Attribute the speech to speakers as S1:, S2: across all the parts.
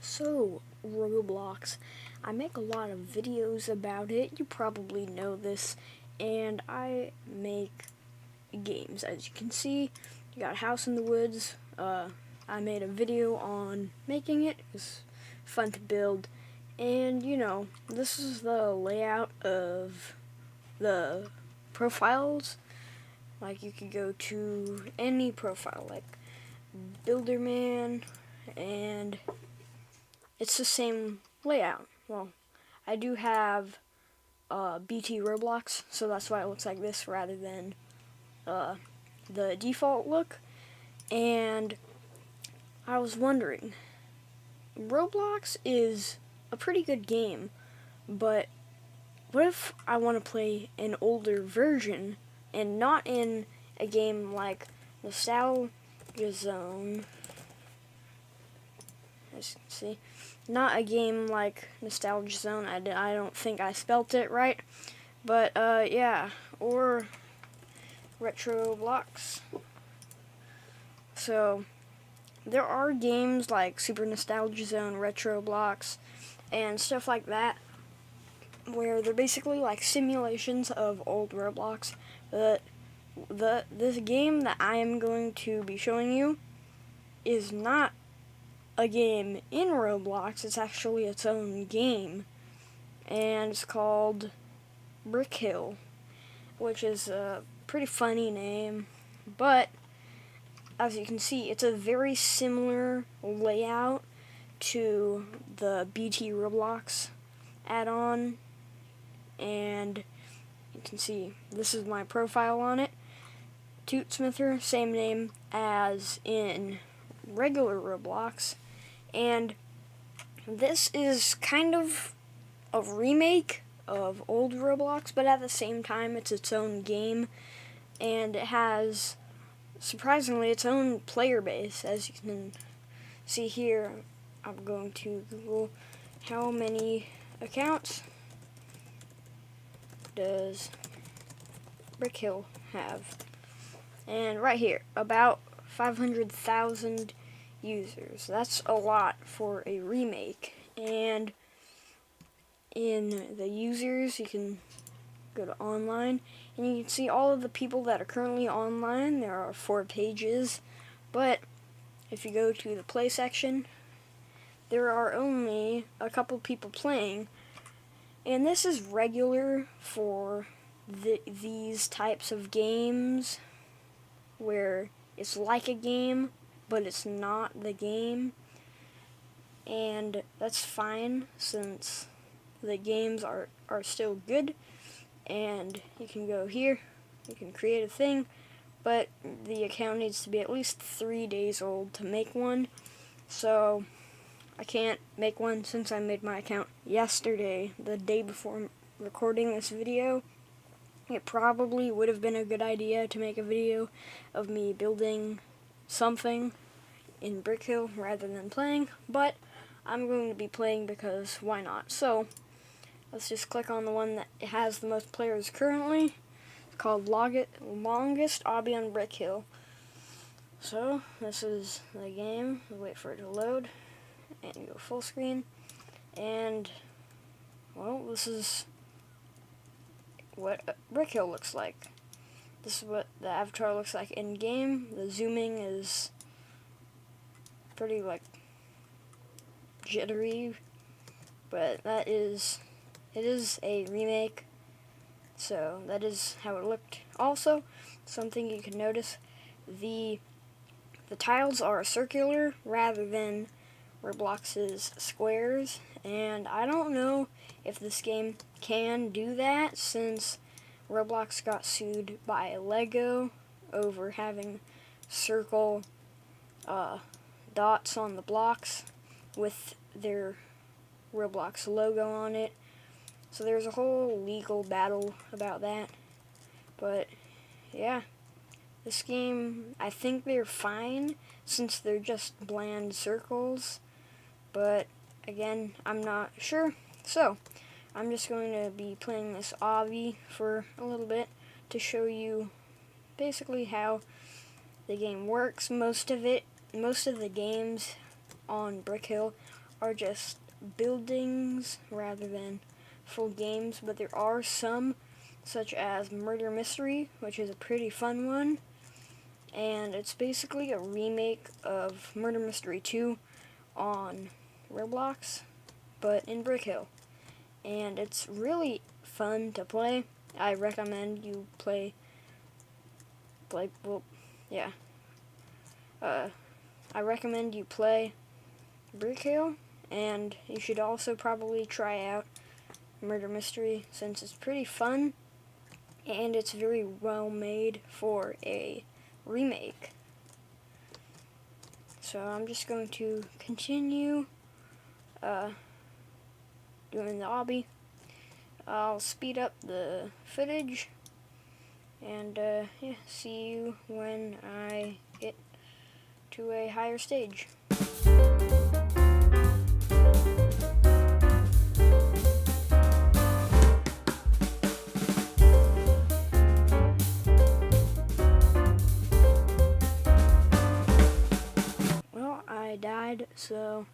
S1: So, Roblox, I make a lot of videos about it, you probably know this, and I make games. As you can see, you got House in the Woods. I made a video on making it. It's fun to build, and this is the layout of the profiles. Like, you could go to any profile, like Builderman, and it's the same layout. Well, I do have BT Roblox, so that's why it looks like this rather than the default look. And I was wondering, Roblox is a pretty good game, but what if I want to play an older version and not in a game like Nostalgia Zone? As you can see, not a game like Nostalgia Zone. I don't think I spelt it right, but yeah, or Roblox. So there are games like Super Nostalgia Zone, Roblox, and stuff like that, where they're basically like simulations of old Roblox. But this game that I am going to be showing you is not a game in Roblox. It's actually its own game, and it's called Brick Hill, which is a pretty funny name, but as you can see, it's a very similar layout to the BT Roblox add-on, and you can see this is my profile on it. Tootsmither, same name as in regular Roblox, and this is kind of a remake of old Roblox, but at the same time it's its own game, and it has, surprisingly, its own player base. As you can see here, I'm going to Google how many accounts does Brick Hill have, and right here, about 500,000 users. That's a lot for a remake. And in the users, you can go to online, and you can see all of the people that are currently online. There are 4 pages, but if you go to the play section, there are only a couple people playing, and this is regular for these types of games where it's like a game, but it's not the game, and that's fine since the games are still good. And you can go here, you can create a thing, but the account needs to be at least 3 days old to make one, so I can't make one since I made my account yesterday, the day before recording this video. It probably would have been a good idea to make a video of me building something in Brick Hill rather than playing, but I'm going to be playing because why not? So let's just click on the one that has the most players currently. It's called Longest Obby on Brick Hill. So this is the game. We'll wait for it to load and go full screen. And well, this is what Brick Hill looks like. This is what the avatar looks like in game. The zooming is pretty like jittery, but it is a remake, so that is how it looked. Also, something you can notice, the tiles are circular rather than Roblox's squares, and I don't know if this game can do that since Roblox got sued by Lego over having circle dots on the blocks with their Roblox logo on it. So there's a whole legal battle about that. But yeah, this game, I think they're fine since they're just bland circles. But again, I'm not sure. So I'm just going to be playing this obby for a little bit to show you basically how the game works. Most of the games on Brick Hill are just buildings rather than full games, but there are some, such as Murder Mystery, which is a pretty fun one, and it's basically a remake of Murder Mystery 2 on Roblox, but in Brick Hill, and it's really fun to play. I recommend you play, yeah, I recommend you play Brick Hill, and you should also probably try out Murder Mystery since it's pretty fun and it's very well made for a remake. So I'm just going to continue doing the obby. I'll speed up the footage and yeah, see you when I get to a higher stage. Well, I died, so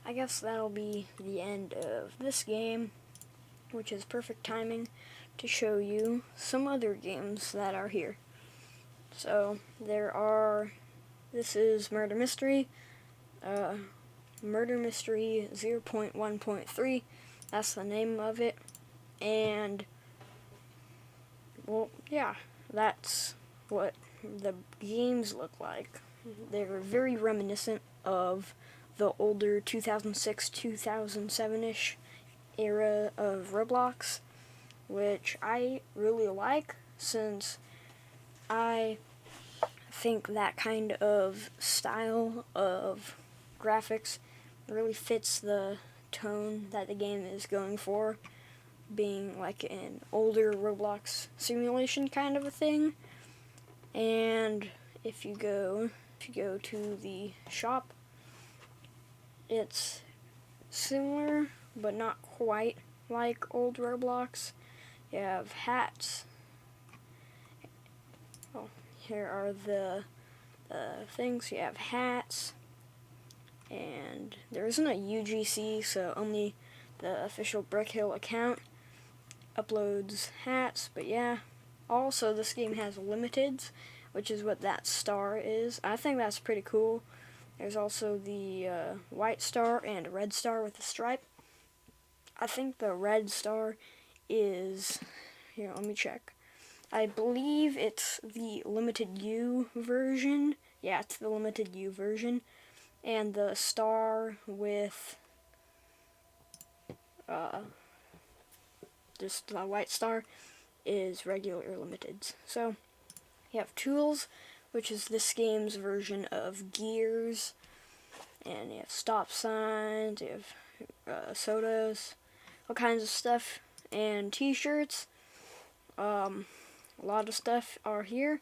S1: I guess that'll be the end of this game, which is perfect timing to show you some other games that are here. So this is Murder Mystery, Murder Mystery 0.1.3, that's the name of it, and, well, yeah, that's what the games look like. They're very reminiscent of the older 2006-2007-ish era of Roblox, which I really like since I think that kind of style of graphics really fits the tone that the game is going for, being like an older Roblox simulation kind of a thing. And if you go to the shop, it's similar but not quite like old Roblox. You have hats. Oh, here are the things. You have hats, and there isn't a UGC, so only the official Brick Hill account uploads hats. But yeah, also this game has limiteds, which is what that star is. I think that's pretty cool. There's also the white star and a red star with a stripe. I think the red star is, here, let me check. I believe it's the limited U version. Yeah, it's the limited U version. And the star with just the white star is regular limiteds. So you have tools, which is this game's version of gears, and you have stop signs, you have sodas, all kinds of stuff, and t-shirts. A lot of stuff are here,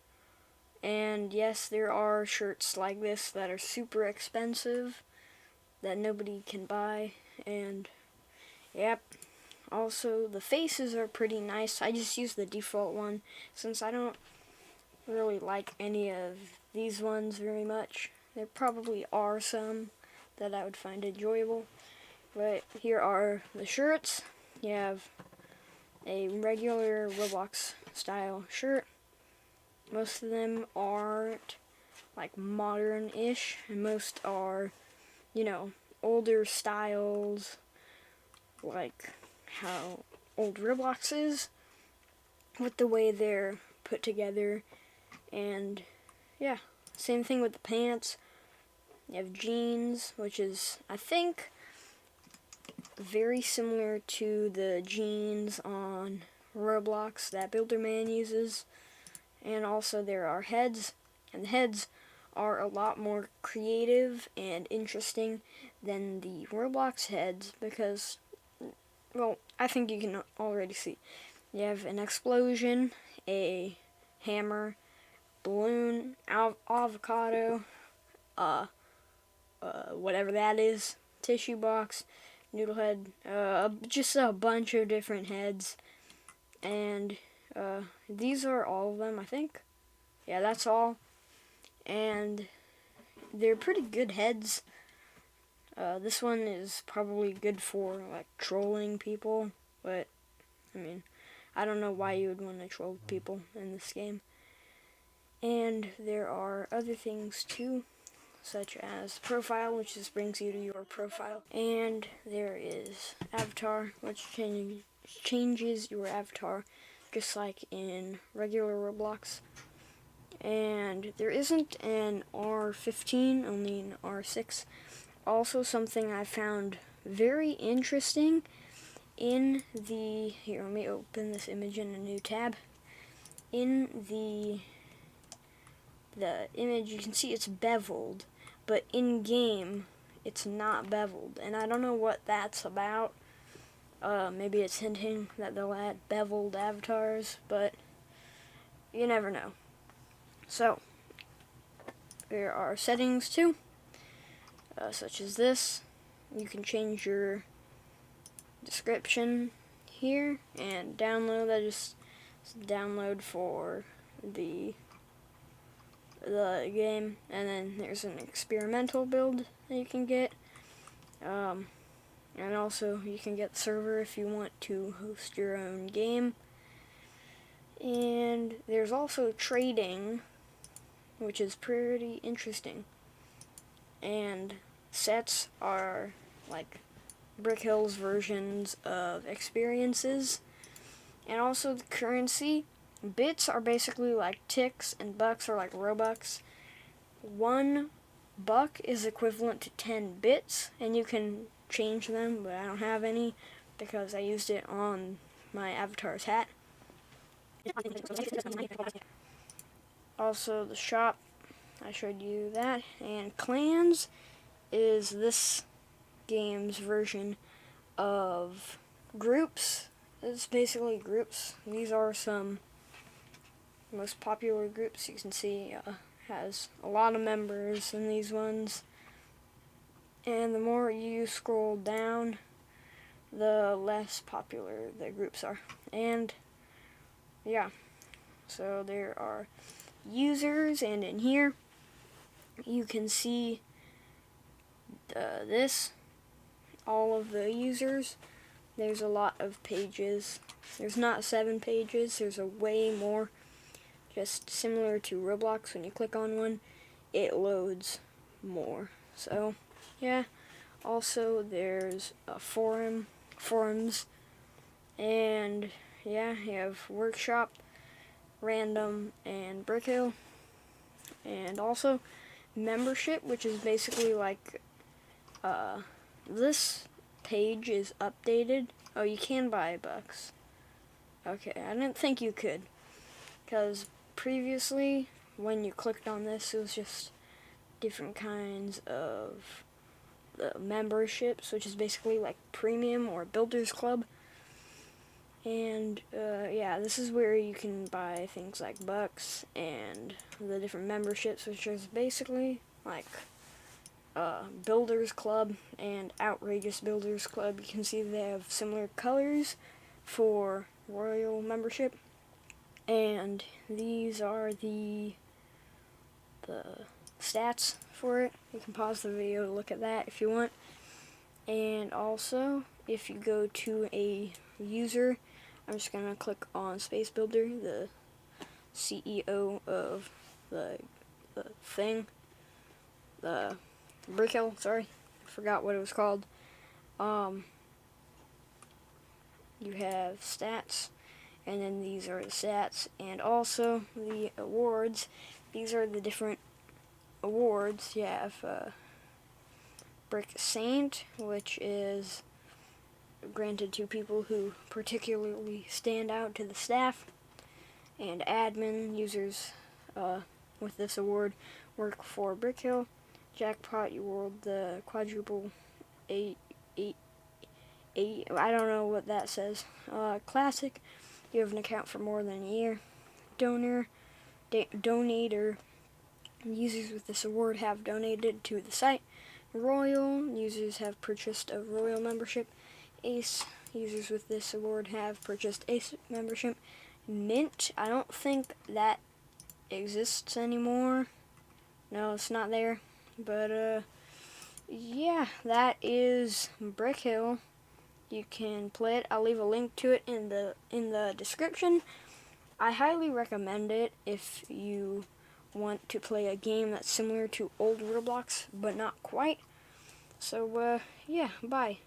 S1: and yes, there are shirts like this that are super expensive that nobody can buy, and yep. Also, the faces are pretty nice. I just use the default one since I don't really like any of these ones very much. There probably are some that I would find enjoyable, but here are the shirts. You have a regular Roblox style shirt. Most of them aren't like modern-ish, and most are, you know, older styles, like how old Roblox is, with the way they're put together. And yeah, same thing with the pants. You have jeans, which is, I think, very similar to the jeans on Roblox that Builderman uses. And also there are heads, and the heads are a lot more creative and interesting than the Roblox heads because, well, I think you can already see. You have an explosion, a hammer, balloon, avocado, whatever that is, tissue box, noodle head, just a bunch of different heads, and these are all of them, I think. Yeah, that's all, and they're pretty good heads. This one is probably good for like trolling people, but I mean, I don't know why you would want to troll people in this game. And there are other things too, such as profile, which just brings you to your profile. And there is avatar, which changes your avatar, just like in regular Roblox. And there isn't an R15, only an R6. Also, something I found very interesting in the, here, let me open this image in a new tab. In the image, you can see it's beveled, but in game it's not beveled, and I don't know what that's about. Maybe it's hinting that they'll add beveled avatars, but you never know. So there are settings too, such as this. You can change your description here and download. That just download for the game, and then there's an experimental build that you can get, and also you can get the server if you want to host your own game. And there's also trading, which is pretty interesting, and sets are like Brick Hill's versions of experiences, and also the currency. Bits are basically like ticks, and bucks are like Robux. 1 buck is equivalent to 10 bits, and you can change them, but I don't have any because I used it on my avatar's hat. Also, the shop, I showed you that. And clans is this game's version of groups. It's basically groups. These are some most popular groups. You can see has a lot of members in these ones, and the more you scroll down, the less popular the groups are. And yeah, so there are users, and in here you can see all of the users. There's a lot of pages. There's not 7 pages, there's a way more. Just similar to Roblox, when you click on one, it loads more. So, yeah. Also, there's a forums, and yeah, you have workshop, random, and Brick Hill. And also, membership, which is basically like, this page is updated. Oh, you can buy bucks. Okay, I didn't think you could, because previously, when you clicked on this, it was just different kinds of memberships, which is basically like premium or builders club. And yeah, this is where you can buy things like bucks and the different memberships, which is basically like builders club and outrageous builders club. You can see they have similar colors for royal membership. And these are the stats for it. You can pause the video to look at that if you want. And also, if you go to a user, I'm just going to click on Space Builder, the CEO of the thing, the Brick Hill, sorry, I forgot what it was called. You have stats, and then these are the stats, and also the awards. These are the different awards. You have Brick Saint, which is granted to people who particularly stand out to the staff, and admin users with this award work for Brick Hill. Jackpot, you award the quadruple 8. I don't know what that says. Classic, you have an account for more than a year. Donator, users with this award have donated to the site. Royal, users have purchased a Royal membership. Ace, users with this award have purchased Ace membership. Mint, I don't think that exists anymore. No, it's not there. But yeah, that is Brick Hill. You can play it. I'll leave a link to it in the description. I highly recommend it if you want to play a game that's similar to old Roblox, but not quite. So, yeah, bye.